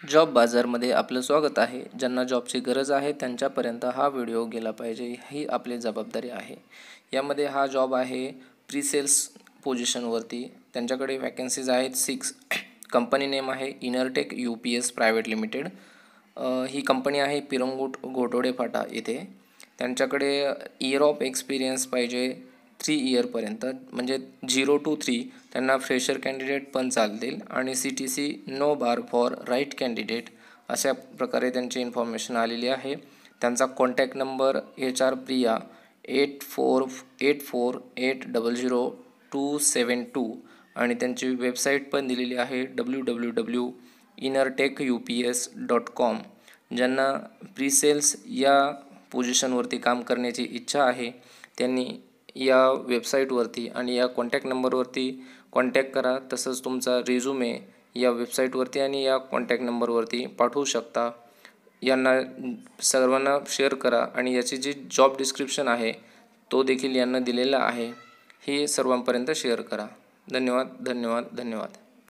Job बाजारमध्ये आपलं स्वागत आहे. ज्यांना जॉबची गरज आहे त्यांच्यापर्यंत हा व्हिडिओ गेला पाहिजे ही आपली जबाबदारी आहे. यामध्ये हा जॉब आहे प्री-सेल्स पोझिशनवरती. त्यांच्याकडे वॅकन्सीज आहेत 6. कंपनी नेम आहे इनरटेक UPS प्रायव्हेट लिमिटेड. ही कंपनी आहे पिरंगुट घोटोडे फाटा येथे. त्यांच्याकडे इयर ऑफ एक्सपिरियन्स पाहिजे 3 इयरपर्यंत, म्हणजे 0 to 3. त्यांना फ्रेशर कॅन्डिडेट पण चालतील आणि CTC no bar for right candidate अशा प्रकारे त्यांची इन्फॉर्मेशन आलेली आहे. त्यांचा कॉन्टॅक्ट नंबर HR प्रिया 8484800272 आणि त्यांची वेबसाईट पण दिलेली आहे www.inertechups.com. ज्यांना प्रीसेल्स या पोझिशनवरती काम करण्याची इच्छा आहे त्यांनी या वेबसाईटवरती आणि या कॉन्टॅक्ट नंबरवरती कॉन्टॅक्ट करा. तसंच तुमचा रिझ्युमे या वेबसाईटवरती आणि या कॉन्टॅक्ट नंबरवरती पाठवू शकता. यांना सर्वांना शेअर करा आणि याची जी जॉब डिस्क्रिप्शन आहे तो देखील यांना दिलेला आहे. हे सर्वांपर्यंत शेअर करा. धन्यवाद.